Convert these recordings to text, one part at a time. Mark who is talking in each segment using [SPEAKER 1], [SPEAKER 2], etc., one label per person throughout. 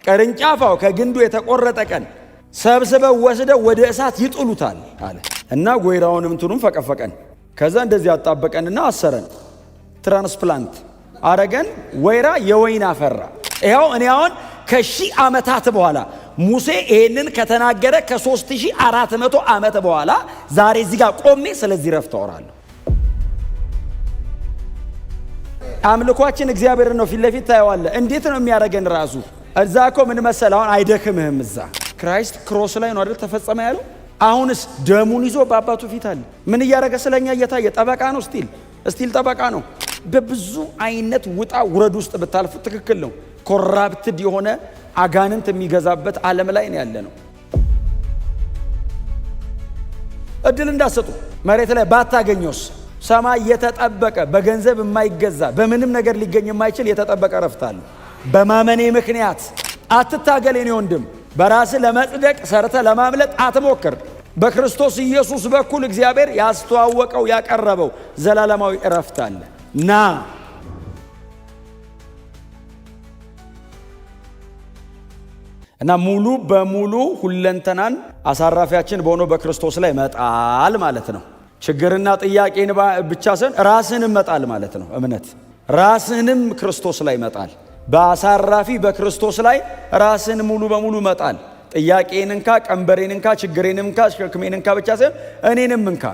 [SPEAKER 1] ቅርንጫፋው ከግንዱ የተቆረጠ ቀን ሰብስበው ወስደው ወደ እሳት ይጥሉታል አለ እና ወይራውንም እንትኑም ፈቀፈቀን። ከዛ እንደዚህ አጣበቀንና አሰረን። ትራንስፕላንት አረገን። ወይራ የወይን አፈራ። ይኸው እኔ አሁን ከሺህ ዓመታት በኋላ ሙሴ ይሄንን ከተናገረ ከ3400 ዓመት በኋላ ዛሬ እዚህ ጋር ቆሜ ስለዚህ ረፍት አወራለሁ። አምልኳችን እግዚአብሔር ነው። ፊት ለፊት ታየዋለህ። እንዴት ነው የሚያደርገን ራሱ እዛ እኮ ምን መሰለህ አሁን አይደክምህም። እዛ ክራይስት ክሮስ ላይ ነው አይደል ተፈጸመ ያለው። አሁንስ ደሙን ይዞ በአባቱ ፊት አለ። ምን እያደረገ ስለኛ እየታየ ጠበቃ ነው። ስቲል ጠበቃ ነው። በብዙ አይነት ውጣ ውረድ ውስጥ ብታልፉ ትክክል ነው። ኮራፕትድ የሆነ አጋንንት የሚገዛበት ዓለም ላይ ነው ያለ ነው። እድል እንዳሰጡ መሬት ላይ ባታገኘውስ ሰማይ የተጠበቀ በገንዘብ የማይገዛ በምንም ነገር ሊገኝ የማይችል የተጠበቀ ረፍት አለ። በማመኔ ምክንያት አትታገል የኔ ወንድም። በራስህ ለመጽደቅ ሰርተ ለማምለጥ አትሞክር። በክርስቶስ ኢየሱስ በኩል እግዚአብሔር ያስተዋወቀው ያቀረበው ዘላለማዊ ረፍት አለ። ና እና ሙሉ በሙሉ ሁለንተናን አሳራፊያችን በሆነው በክርስቶስ ላይ መጣል ማለት ነው። ችግርና ጥያቄን ብቻ ሳይሆን ራስህንም መጣል ማለት ነው። እምነት ራስህንም ክርስቶስ ላይ መጣል፣ በአሳራፊ በክርስቶስ ላይ ራስህን ሙሉ በሙሉ መጣል። ጥያቄን እንካ፣ ቀንበሬን እንካ፣ ችግሬን እንካ፣ ሸክሜን እንካ ብቻ ሳይሆን እኔንም እንካ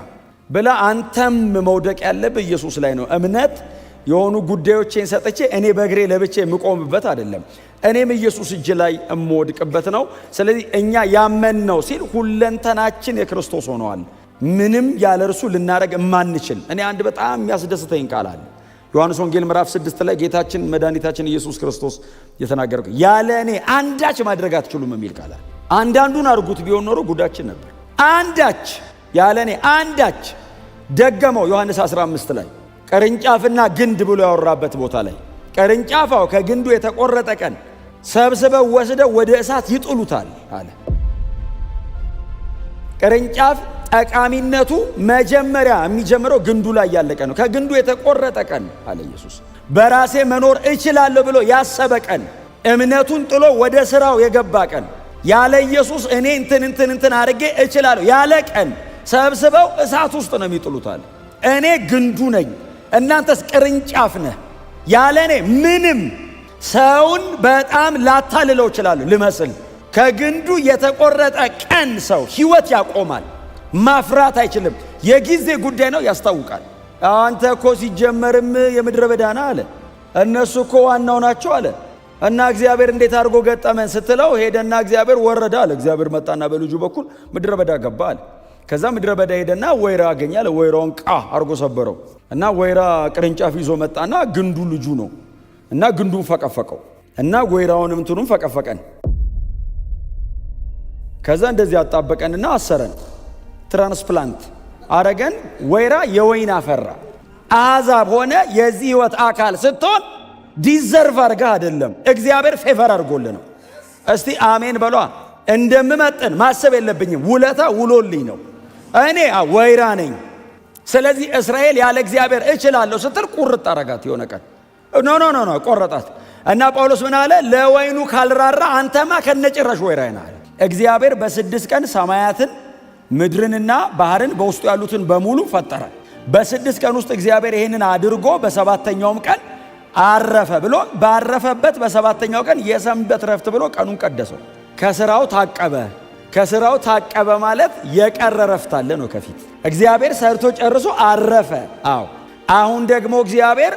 [SPEAKER 1] ብላ አንተም መውደቅ ያለብህ ኢየሱስ ላይ ነው። እምነት የሆኑ ጉዳዮችን ሰጥቼ እኔ በእግሬ ለብቻ የምቆምበት አይደለም። እኔም ኢየሱስ እጅ ላይ እምወድቅበት ነው። ስለዚህ እኛ ያመንነው ሲል ሁለንተናችን የክርስቶስ ሆነዋል። ምንም ያለ እርሱ ልናደርግ የማንችል። እኔ አንድ በጣም የሚያስደስተኝ ቃል አለ። ዮሐንስ ወንጌል ምዕራፍ 6 ላይ ጌታችን መድኃኒታችን ኢየሱስ ክርስቶስ የተናገረው ያለ እኔ አንዳች ማድረግ አትችሉም የሚል ቃል አለ። አንዳንዱን አድርጉት ቢሆን ኖሮ ጉዳችን ነበር። አንዳች ያለ እኔ አንዳች ደገመው። ዮሐንስ 15 ላይ ቅርንጫፍና ግንድ ብሎ ያወራበት ቦታ ላይ ቅርንጫፋው ከግንዱ የተቆረጠ ቀን ሰብስበው ወስደው ወደ እሳት ይጥሉታል አለ። ቅርንጫፍ ጠቃሚነቱ መጀመሪያ የሚጀምረው ግንዱ ላይ ያለቀ ነው። ከግንዱ የተቆረጠ ቀን አለ ኢየሱስ። በራሴ መኖር እችላለሁ ብሎ ያሰበ ቀን፣ እምነቱን ጥሎ ወደ ስራው የገባ ቀን፣ ያለ ኢየሱስ እኔ እንትን አድርጌ እችላለሁ ያለ ቀን ሰብስበው እሳት ውስጥ ነው የሚጥሉታል። እኔ ግንዱ ነኝ፣ እናንተስ ቅርንጫፍ ነህ። ያለ እኔ ምንም ሰውን በጣም ላታልለው እችላለሁ ልመስል። ከግንዱ የተቆረጠ ቀን ሰው ህይወት ያቆማል፣ ማፍራት አይችልም። የጊዜ ጉዳይ ነው፣ ያስታውቃል። አንተ እኮ ሲጀመርም የምድረ በዳ ነህ አለ። እነሱ እኮ ዋናው ናቸው አለ። እና እግዚአብሔር እንዴት አድርጎ ገጠመን ስትለው ሄደና እግዚአብሔር ወረደ አለ። እግዚአብሔር መጣና በልጁ በኩል ምድረ በዳ ገባ አለ። ከዛ ምድረ በዳ ሄደና ወይራ አገኛለ። ወይራውን አርጎ ሰበረው እና ወይራ ቅርንጫፍ ይዞ መጣና ግንዱ ልጁ ነው እና ግንዱን ፈቀፈቀው እና ወይራውንም እንትኑን ፈቀፈቀን። ከዛ እንደዚህ አጣበቀንና አሰረን። ትራንስፕላንት አረገን። ወይራ የወይን አፈራ። አሕዛብ ሆነ የዚህ ህይወት አካል ስትሆን ዲዘርቭ አድርገህ አይደለም፣ እግዚአብሔር ፌቨር አድርጎልህ ነው። እስቲ አሜን በሏ። እንደምመጥን ማሰብ የለብኝም፣ ውለታ ውሎልኝ ነው። እኔ ወይራ ነኝ። ስለዚህ እስራኤል ያለ እግዚአብሔር እችላለሁ ስትል ቁርጥ አረጋት። የሆነ ቀን ኖ ቆረጣት እና ጳውሎስ ምን አለ? ለወይኑ ካልራራ አንተማ ከነጭራሽ ወይራ ነህ አለ። እግዚአብሔር በ6 ቀን ሰማያትን ምድርንና ባህርን በውስጡ ያሉትን በሙሉ ፈጠረ። በ6 ቀን ውስጥ እግዚአብሔር ይህንን አድርጎ በሰባተኛውም ቀን አረፈ ብሎ ባረፈበት በሰባተኛው ቀን የሰንበት ረፍት ብሎ ቀኑን ቀደሰው። ከስራው ታቀበ። ከስራው ታቀበ ማለት የቀረ ረፍት አለ ነው ከፊት። እግዚአብሔር ሰርቶ ጨርሶ አረፈ። አሁን ደግሞ እግዚአብሔር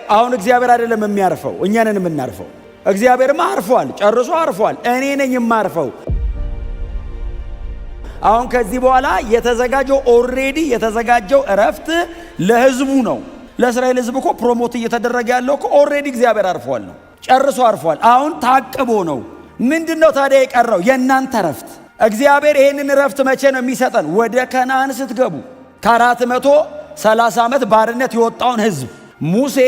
[SPEAKER 1] አይደለም የሚያርፈው፣ እኛ ነን የምናርፈው። እግዚአብሔርማ አርፏል፣ ጨርሶ አርፏል። እኔ ነኝ የማርፈው። አሁን ከዚህ በኋላ ኦሬዲ የተዘጋጀው እረፍት ለህዝቡ ነው። ለእስራኤል ህዝብ እኮ ፕሮሞት እየተደረገ ያለው እኮ ኦሬዲ እግዚአብሔር አርፏል ነው፣ ጨርሶ አርፏል። አሁን ታቅቦ ነው። ምንድነው ታዲያ የቀረው? የእናንተ እረፍት። እግዚአብሔር ይህንን እረፍት መቼ ነው የሚሰጠን? ወደ ከነዓን ስትገቡ። ከ430 ዓመት ባርነት የወጣውን ህዝብ ሙሴ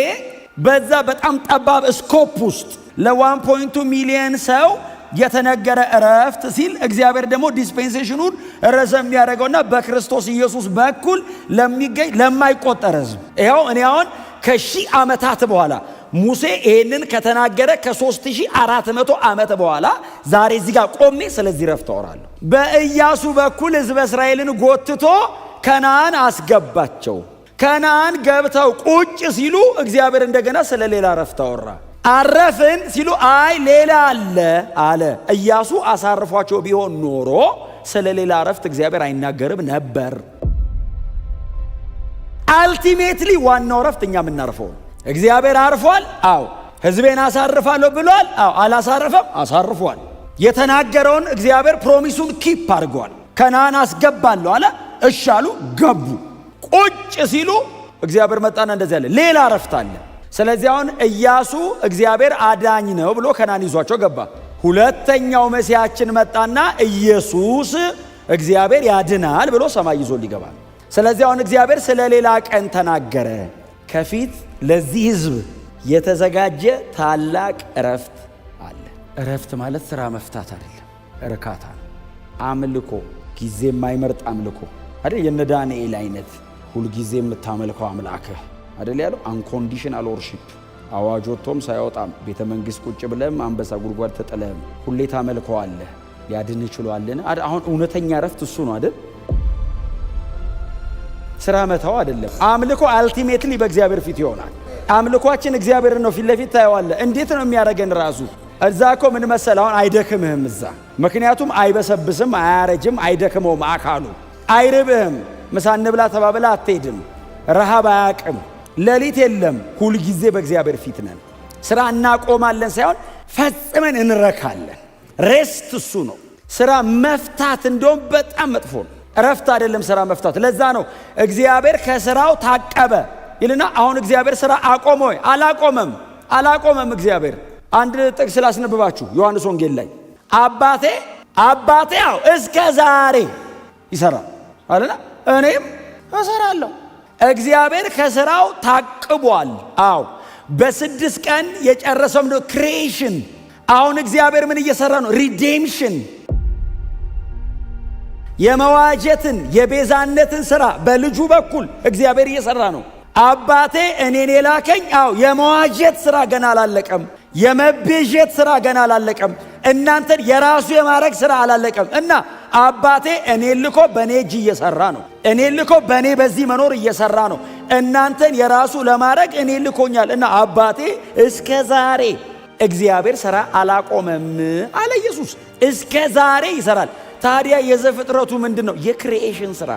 [SPEAKER 1] በዛ በጣም ጠባብ ስኮፕ ውስጥ ለ1.2 ሚሊዮን ሰው የተነገረ እረፍት ሲል እግዚአብሔር ደግሞ ዲስፔንሴሽኑን ረዘም ያደረገውና በክርስቶስ ኢየሱስ በኩል ለሚገኝ ለማይቆጠር ህዝብ። ይኸው እኔ አሁን ከሺህ ዓመታት በኋላ ሙሴ ይሄንን ከተናገረ ከ3400 ዓመት በኋላ ዛሬ እዚህ ጋር ቆሜ ስለዚህ ረፍት አወራለሁ። በኢያሱ በኩል ሕዝበ እስራኤልን ጎትቶ ከነዓን አስገባቸው። ከነዓን ገብተው ቁጭ ሲሉ እግዚአብሔር እንደገና ስለ ሌላ ረፍት አወራ። አረፍን ሲሉ አይ ሌላ አለ። ኢያሱ አሳርፏቸው ቢሆን ኖሮ ስለ ሌላ ረፍት እግዚአብሔር አይናገርም ነበር። አልቲሜትሊ ዋናው ረፍት እኛ የምናርፈው እግዚአብሔር አርፏል። አዎ ሕዝቤን አሳርፋለሁ ብሏል። አዎ አላሳረፈም? አሳርፏል። የተናገረውን እግዚአብሔር ፕሮሚሱን ኪፕ አድርጓል። ከነዓን አስገባለሁ አለ። እሺ አሉ፣ ገቡ። ቁጭ ሲሉ እግዚአብሔር መጣና እንደዚህ አለ፣ ሌላ ረፍት አለ። ስለዚህ አሁን ኢያሱ እግዚአብሔር አዳኝ ነው ብሎ ከነዓን ይዟቸው ገባ። ሁለተኛው መሲያችን መጣና ኢየሱስ እግዚአብሔር ያድናል ብሎ ሰማይ ይዞ ሊገባ። ስለዚህ አሁን እግዚአብሔር ስለ ሌላ ቀን ተናገረ። ከፊት ለዚህ ሕዝብ የተዘጋጀ ታላቅ እረፍት አለ። እረፍት ማለት ስራ መፍታት አይደለም፣ እርካታ ነው። አምልኮ፣ ጊዜ የማይመርጥ አምልኮ አይደል? የነ ዳንኤል አይነት ሁልጊዜ የምታመልከው አምላክህ አይደል ያለው? አንኮንዲሽናል ወርሺፕ። አዋጅ ወጥቶም ሳይወጣም ቤተ መንግሥት ቁጭ ብለህም አንበሳ ጉድጓድ ተጥለህም ሁሌ ታመልከዋለህ። ሊያድን ይችላልን? አሁን እውነተኛ እረፍት እሱ ነው አይደል? ስራ መተው አይደለም። አምልኮ አልቲሜትሊ በእግዚአብሔር ፊት ይሆናል። አምልኳችን እግዚአብሔር ነው። ፊት ለፊት ታየዋለህ። እንዴት ነው የሚያደርገን ራሱ? እዛ እኮ ምን መሰለህ አሁን አይደክምህም እዛ። ምክንያቱም አይበሰብስም፣ አያረጅም፣ አይደክመውም አካሉ። አይርብህም። ምሳ እንብላ ተባብላ አትሄድም። ረሃብ አያቅም። ሌሊት የለም። ሁልጊዜ በእግዚአብሔር ፊት ነን። ስራ እናቆማለን ሳይሆን ፈጽመን እንረካለን። ሬስት እሱ ነው። ስራ መፍታት እንደውም በጣም መጥፎ ነው። እረፍት አይደለም ስራ መፍታት። ለዛ ነው እግዚአብሔር ከስራው ታቀበ ይልና አሁን እግዚአብሔር ስራ አቆመ ወይ? አላቆመም። እግዚአብሔር አንድ ጥቅስ ላስነብባችሁ ዮሐንስ ወንጌል ላይ አባቴ ያው እስከ ዛሬ ይሰራል አለና እኔም እሰራለሁ። እግዚአብሔር ከስራው ታቅቧል። አዎ በ6 ቀን የጨረሰው ነው ክሪኤሽን። አሁን እግዚአብሔር ምን እየሰራ ነው? ሪዴምሽን፣ የመዋጀትን የቤዛነትን ስራ በልጁ በኩል እግዚአብሔር እየሰራ ነው። አባቴ እኔን የላከኝ አዎ የመዋጀት ስራ ገና አላለቀም። የመቤዠት ስራ ገና አላለቀም። እናንተን የራሱ የማድረግ ስራ አላለቀም። እና አባቴ እኔን ልኮ በእኔ እጅ እየሰራ ነው። እኔን ልኮ በእኔ በዚህ መኖር እየሰራ ነው። እናንተን የራሱ ለማድረግ እኔን ልኮኛል። እና አባቴ እስከ ዛሬ እግዚአብሔር ስራ አላቆመም አለ ኢየሱስ። እስከ ዛሬ ይሰራል። ታዲያ የዘፍጥረቱ ምንድን ነው? የክሪኤሽን ስራ።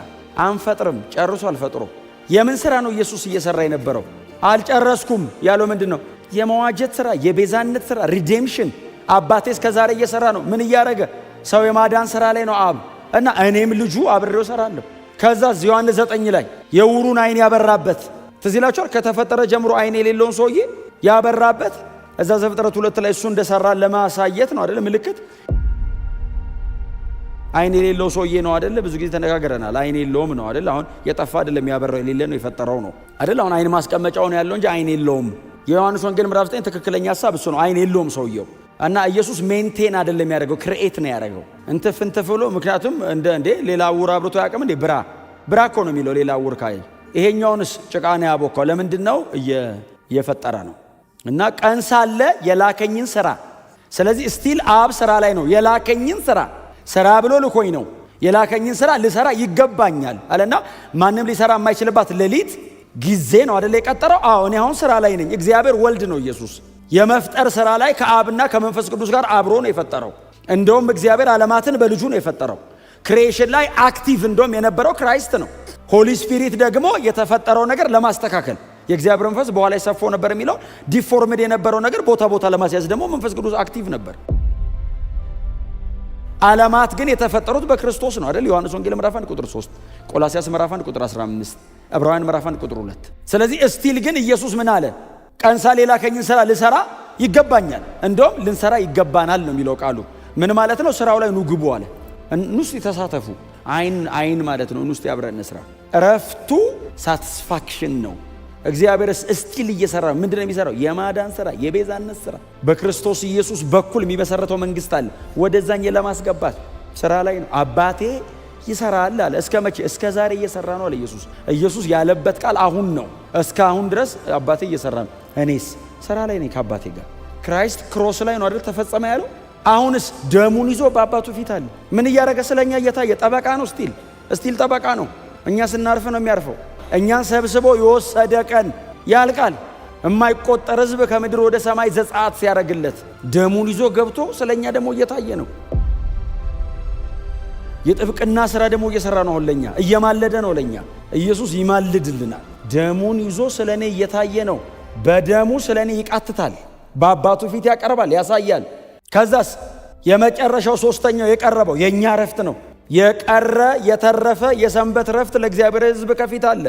[SPEAKER 1] አንፈጥርም፣ ጨርሶ አልፈጥሮ። የምን ስራ ነው ኢየሱስ እየሰራ የነበረው? አልጨረስኩም ያለው ምንድን ነው? የመዋጀት ስራ፣ የቤዛነት ስራ፣ ሪዴምሽን። አባቴ እስከ ዛሬ እየሰራ ነው። ምን እያደረገ? ሰው የማዳን ስራ ላይ ነው አብ። እና እኔም ልጁ አብሬው እሰራለሁ። ከዛ ዮሐንስ 9 ላይ የዕውሩን አይን ያበራበት ትዝ ይላችኋል። ከተፈጠረ ጀምሮ አይን የሌለውን ሰውዬ ያበራበት እዛ ዘፍጥረት 2 ላይ እሱ እንደሰራ ለማሳየት ነው አይደል? ምልክት አይን የሌለው ሰውዬ ነው አይደል? ብዙ ጊዜ ተነጋግረናል። አይን የለውም ነው አይደል? አሁን የጠፋ አይደለም፣ ያበራው የሌለ ነው፣ የፈጠረው ነው አይደል? አሁን አይን ማስቀመጫው ነው ያለው እንጂ አይን የለውም። የዮሐንስ ወንጌል ምዕራፍ 9 ትክክለኛ ሐሳብ እሱ ነው። አይን የለውም ሰውየው። እና ኢየሱስ ሜንቴን አይደለም ያደረገው፣ ክሬኤት ነው ያደረገው። እንትፍ ብሎ። ምክንያቱም እንደ ሌላ ዕውር አብርቶ ያቅም እንዴ? ብራ እኮ ነው የሚለው ሌላ ዕውር ካይ። ይሄኛውንስ ጭቃ ነው ያቦካው። ለምንድን ነው? እየፈጠረ ነው። እና ቀን ሳለ የላከኝን ስራ። ስለዚህ ስቲል አብ ስራ ላይ ነው። የላከኝን ስራ ብሎ ልኮኝ ነው። የላከኝን ስራ ልሰራ ይገባኛል አለና ማንም ሊሰራ የማይችልባት ሌሊት ጊዜ ነው አይደል የቀጠረው? አዎ እኔ አሁን ስራ ላይ ነኝ። እግዚአብሔር ወልድ ነው ኢየሱስ። የመፍጠር ስራ ላይ ከአብና ከመንፈስ ቅዱስ ጋር አብሮ ነው የፈጠረው። እንደውም እግዚአብሔር ዓለማትን በልጁ ነው የፈጠረው። ክሪኤሽን ላይ አክቲቭ እንደውም የነበረው ክራይስት ነው። ሆሊ ስፒሪት ደግሞ የተፈጠረው ነገር ለማስተካከል የእግዚአብሔር መንፈስ በኋላ ሰፎ ነበር የሚለው ዲፎርምድ የነበረው ነገር ቦታ ለማስያዝ ደግሞ መንፈስ ቅዱስ አክቲቭ ነበር። ዓለማት ግን የተፈጠሩት በክርስቶስ ነው አይደል? ዮሐንስ ወንጌል ምዕራፍ 1 ቁጥር 3፣ ቆላስያስ ምዕራፍ 1 ቁጥር 15፣ ዕብራውያን ምዕራፍ 1 ቁጥር 2። ስለዚህ እስቲል ግን ኢየሱስ ምን አለ? ቀን ሳለ የላከኝን ስራ ልሰራ ይገባኛል። እንደውም ልንሰራ ይገባናል ነው የሚለው ቃሉ። ምን ማለት ነው? ስራው ላይ ኑ ግቡ አለ። እንውስጥ ተሳተፉ። አይን ማለት ነው። እንውስጥ አብረን እንስራ። እረፍቱ ሳቲስፋክሽን ነው። እግዚአብሔር እስቲል እየሰራ ነው። ምንድነው የሚሰራው? የማዳን ስራ፣ የቤዛነት ስራ። በክርስቶስ ኢየሱስ በኩል የሚመሰረተው መንግስት አለ። ወደዛኝ ለማስገባት ስራ ላይ ነው። አባቴ ይሰራል አለ። እስከ መቼ? እስከ ዛሬ እየሰራ ነው አለ ኢየሱስ። ኢየሱስ ያለበት ቃል አሁን ነው። እስከ አሁን ድረስ አባቴ እየሰራ ነው። እኔስ ስራ ላይ ነኝ ከአባቴ ጋር። ክራይስት ክሮስ ላይ ነው አይደል ተፈጸመ ያለው። አሁንስ ደሙን ይዞ በአባቱ ፊት አለ። ምን እያደረገ ስለኛ እየታየ ጠበቃ ነው። ስቲል ጠበቃ ነው። እኛ ስናርፍ ነው የሚያርፈው። እኛን ሰብስቦ የወሰደ ቀን ያልቃል። የማይቆጠር ሕዝብ ከምድር ወደ ሰማይ ዘጸአት ሲያደርግለት ደሙን ይዞ ገብቶ ስለኛ ደግሞ እየታየ ነው። የጥብቅና ስራ ደግሞ እየሰራ ነው። ለኛ እየማለደ ነው። ለኛ ኢየሱስ ይማልድልናል። ደሙን ይዞ ስለኔ እየታየ ነው። በደሙ ስለኔ ይቃትታል። በአባቱ ፊት ያቀርባል፣ ያሳያል። ከዛስ የመጨረሻው ሶስተኛው የቀረበው የኛ ረፍት ነው። የቀረ የተረፈ የሰንበት ረፍት ለእግዚአብሔር ሕዝብ ከፊት አለ።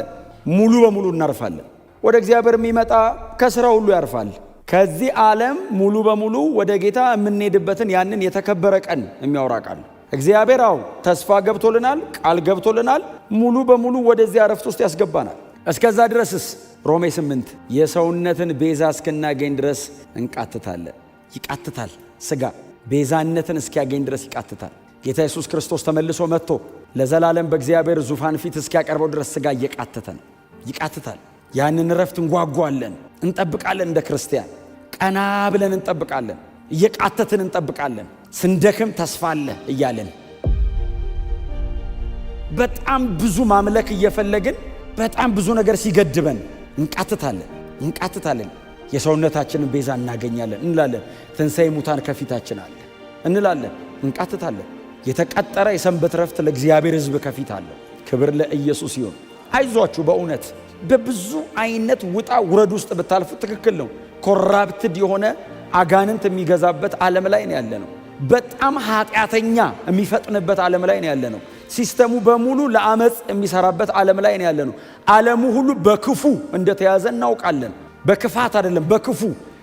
[SPEAKER 1] ሙሉ በሙሉ እናርፋለን። ወደ እግዚአብሔር የሚመጣ ከስራ ሁሉ ያርፋል። ከዚህ ዓለም ሙሉ በሙሉ ወደ ጌታ የምንሄድበትን ያንን የተከበረ ቀን የሚያወራ ቃል እግዚአብሔር ተስፋ ገብቶልናል፣ ቃል ገብቶልናል። ሙሉ በሙሉ ወደዚያ ረፍት ውስጥ ያስገባናል። እስከዛ ድረስስ ሮሜ 8 የሰውነትን ቤዛ እስክናገኝ ድረስ እንቃትታለን። ይቃትታል። ስጋ ቤዛነትን እስኪያገኝ ድረስ ይቃትታል። ጌታ ኢየሱስ ክርስቶስ ተመልሶ መጥቶ ለዘላለም በእግዚአብሔር ዙፋን ፊት እስኪያቀርበው ድረስ ስጋ እየቃተተ ነው። ይቃትታል። ያንን ረፍት እንጓጓለን፣ እንጠብቃለን። እንደ ክርስቲያን ቀና ብለን እንጠብቃለን። እየቃተትን እንጠብቃለን። ስንደክም ተስፋ አለ እያለን በጣም ብዙ ማምለክ እየፈለግን በጣም ብዙ ነገር ሲገድበን እንቃትታለን። የሰውነታችንን ቤዛ እናገኛለን እንላለን። ትንሣኤ ሙታን ከፊታችን አለ እንላለን። እንቃትታለን። የተቀጠረ የሰንበት ረፍት ለእግዚአብሔር ሕዝብ ከፊት አለ። ክብር ለኢየሱስ ይሁን። አይዟችሁ። በእውነት በብዙ አይነት ውጣ ውረድ ውስጥ ብታልፉ ትክክል ነው። ኮራፕትድ የሆነ አጋንንት የሚገዛበት ዓለም ላይ ነው ያለ ነው። በጣም ኃጢአተኛ የሚፈጥንበት ዓለም ላይ ነው ያለ ነው። ሲስተሙ በሙሉ ለአመፅ የሚሰራበት ዓለም ላይ ነው ያለ ነው። ዓለሙ ሁሉ በክፉ እንደተያዘ እናውቃለን። በክፋት አይደለም፣ በክፉ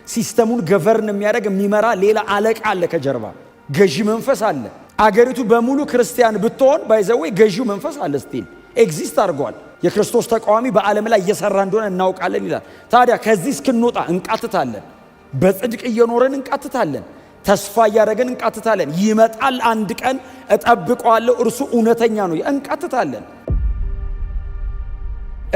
[SPEAKER 1] ሲስተሙን ገቨርን የሚያደርግ የሚመራ ሌላ አለቃ አለ ከጀርባ። ገዢ መንፈስ አለ። አገሪቱ በሙሉ ክርስቲያን ብትሆን ባይዘዌ ገዢው መንፈስ አለ። ስቲል ኤግዚስት አድርጓል። የክርስቶስ ተቃዋሚ በዓለም ላይ እየሰራ እንደሆነ እናውቃለን ይላል። ታዲያ ከዚህ እስክንወጣ እንቃትታለን። በጽድቅ እየኖረን እንቃትታለን። ተስፋ እያደረገን እንቃትታለን። ይመጣል አንድ ቀን እጠብቀዋለሁ፣ እርሱ እውነተኛ ነው። እንቃትታለን።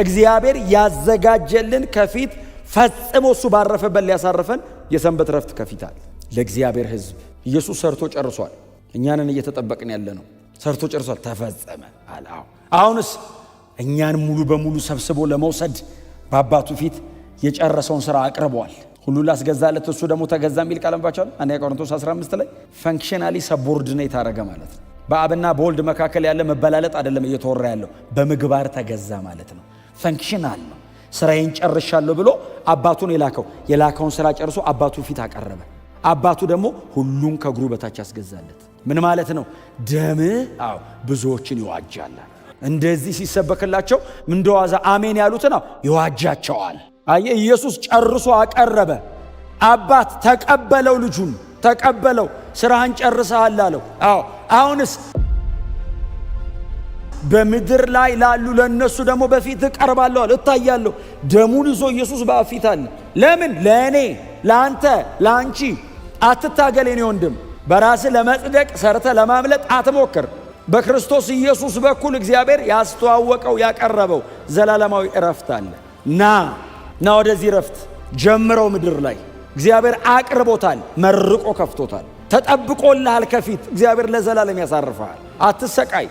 [SPEAKER 1] እግዚአብሔር ያዘጋጀልን ከፊት ፈጽሞ እሱ ባረፈበት ሊያሳርፈን የሰንበት ረፍት ከፊታል። ለእግዚአብሔር ሕዝብ ኢየሱስ ሰርቶ ጨርሷል። እኛንን እየተጠበቅን ያለ ነው። ሰርቶ ጨርሷል፣ ተፈጸመ አለ። አሁንስ እኛን ሙሉ በሙሉ ሰብስቦ ለመውሰድ በአባቱ ፊት የጨረሰውን ሥራ አቅርቧል። ሁሉ ላስገዛለት እሱ ደግሞ ተገዛ የሚል ቃል አንባቻል። አንደኛ ቆሮንቶስ 15 ላይ ፈንክሽናሊ ሰቦርዲኔት አደረገ ማለት ነው። በአብና በወልድ መካከል ያለ መበላለጥ አይደለም እየተወራ ያለው፣ በምግባር ተገዛ ማለት ነው። ፈንክሽናል ነው። ስራዬን ጨርሻለሁ ብሎ አባቱን የላከውን ስራ ጨርሶ አባቱ ፊት አቀረበ። አባቱ ደግሞ ሁሉን ከእግሩ በታች ያስገዛለት። ምን ማለት ነው? ደምህ ብዙዎችን ይዋጃል። እንደዚህ ሲሰበክላቸው እንደዋዛ አሜን ያሉትን ይዋጃቸዋል። አየህ፣ ኢየሱስ ጨርሶ አቀረበ። አባት ተቀበለው፣ ልጁን ተቀበለው። ስራህን ጨርሰሃል አለው። አሁንስ በምድር ላይ ላሉ ለነሱ ደግሞ በፊት እቀርባለሁ አለ፣ እታያለሁ። ደሙን ይዞ ኢየሱስ በፊት አለ። ለምን? ለእኔ፣ ለአንተ፣ ለአንቺ አትታገል። የኔ ወንድም፣ በራስህ ለመጽደቅ ሰርተ ለማምለጥ አትሞክር። በክርስቶስ ኢየሱስ በኩል እግዚአብሔር ያስተዋወቀው ያቀረበው ዘላለማዊ እረፍት አለ። ና ወደዚህ እረፍት ጀምረው። ምድር ላይ እግዚአብሔር አቅርቦታል፣ መርቆ ከፍቶታል፣ ተጠብቆልሃል። ከፊት እግዚአብሔር ለዘላለም ያሳርፈሃል። አትሰቃይ።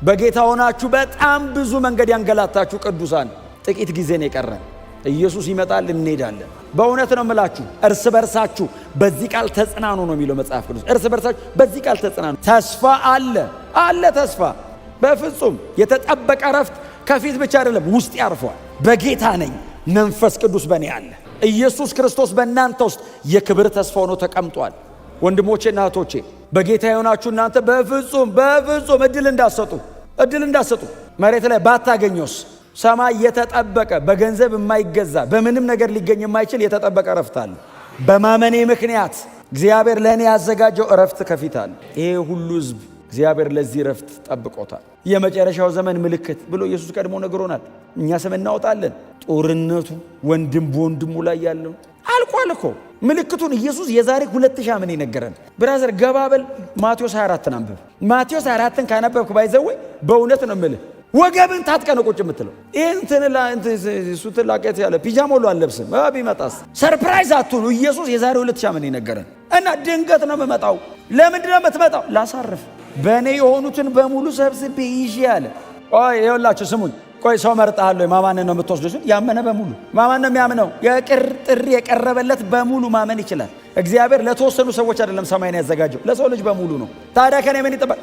[SPEAKER 1] በጌታ ሆናችሁ በጣም ብዙ መንገድ ያንገላታችሁ ቅዱሳን ጥቂት ጊዜ ነው የቀረን። ኢየሱስ ይመጣል፣ እንሄዳለን። በእውነት ነው የምላችሁ፣ እርስ በርሳችሁ በዚህ ቃል ተጽናኑ ነው የሚለው መጽሐፍ ቅዱስ። እርስ በርሳችሁ በዚህ ቃል ተጽናኑ። ተስፋ አለ ተስፋ። በፍጹም የተጠበቀ ረፍት ከፊት ብቻ አይደለም፣ ውስጥ ያርፏል። በጌታ ነኝ፣ መንፈስ ቅዱስ በእኔ አለ። ኢየሱስ ክርስቶስ በእናንተ ውስጥ የክብር ተስፋ ሆኖ ተቀምጧል። ወንድሞቼና እህቶቼ በጌታ የሆናችሁ እናንተ በፍጹም እድል እንዳሰጡ መሬት ላይ ባታገኘውስ ሰማይ የተጠበቀ በገንዘብ የማይገዛ በምንም ነገር ሊገኝ የማይችል የተጠበቀ እረፍት አለ። በማመኔ ምክንያት እግዚአብሔር ለእኔ ያዘጋጀው እረፍት ከፊት አለ። ይሄ ሁሉ ሕዝብ እግዚአብሔር ለዚህ እረፍት ጠብቆታል። የመጨረሻው ዘመን ምልክት ብሎ ኢየሱስ ቀድሞ ነግሮናል። እኛ ስም እናወጣለን። ጦርነቱ ወንድም በወንድሙ ላይ ያለው አልቋል እኮ። ምልክቱን ኢየሱስ የዛሬ 2000 ዓመት ነገረን። ብራዘር ገባበል ማቴዎስ 24 አንብብ። ማቴዎስ 24 ካነበብክ ባይዘው በእውነት ነው የምልህ ወገብን ታጥቀነ ቁጭ የምትለው እሱ ትላቀት ያለ ፒጃማ ሁሉ አለብስም ቢመጣስ ሰርፕራይዝ አትሁኑ። ኢየሱስ የዛሬ 2000 ዓመት ይነገረን እና ድንገት ነው የምመጣው። ለምንድን ነው የምትመጣው? ላሳርፍ በእኔ የሆኑትን በሙሉ ሰብስቤ ይዤ አለ። ቆይ ይኸውላችሁ ስሙኝ። ቆይ ሰው መርጠሃለሁ ማማንን ነው የምትወስደው? ያመነ በሙሉ ማማን ነው የሚያምነው። ጥሪ የቀረበለት በሙሉ ማመን ይችላል። እግዚአብሔር ለተወሰኑ ሰዎች አይደለም ሰማይን ያዘጋጀው፣ ለሰው ልጅ በሙሉ ነው። ታዲያ ከኔ ምን ይጠበቅ?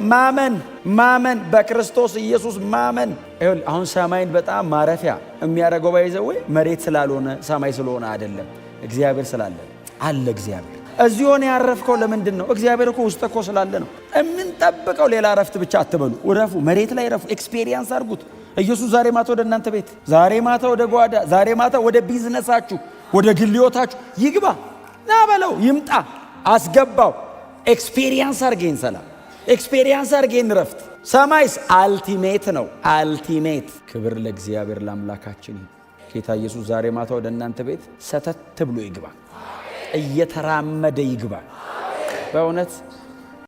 [SPEAKER 1] ማመን በክርስቶስ ኢየሱስ ማመን። ይኸውልህ አሁን ሰማይን በጣም ማረፊያ የሚያደርገው ባይዘው መሬት ስላልሆነ ሰማይ ስለሆነ አይደለም፣ እግዚአብሔር ስላለ አለ። እግዚአብሔር እዚህ ሆነ ያረፍከው ለምንድን ነው? እግዚአብሔር እኮ ውስጥ እኮ ስላለ ነው። የምንጠብቀው ሌላ ረፍት ብቻ አትበሉ። ረፉ፣ መሬት ላይ ረፉ፣ ኤክስፔሪየንስ አድርጉት። ኢየሱስ ዛሬ ማታ ወደ እናንተ ቤት፣ ዛሬ ማታ ወደ ጓዳ፣ ዛሬ ማታ ወደ ቢዝነሳችሁ፣ ወደ ግል ሕይወታችሁ ይግባ። ና በለው፣ ይምጣ፣ አስገባው። ኤክስፔሪየንስ አርገኝ ሰላም፣ ኤክስፔሪየንስ አርገኝ ረፍት። ሰማይስ አልቲሜት ነው፣ አልቲሜት። ክብር ለእግዚአብሔር ለአምላካችን። ጌታ ኢየሱስ ዛሬ ማታ ወደ እናንተ ቤት ሰተት ብሎ ይግባ፣ እየተራመደ ይግባ። በእውነት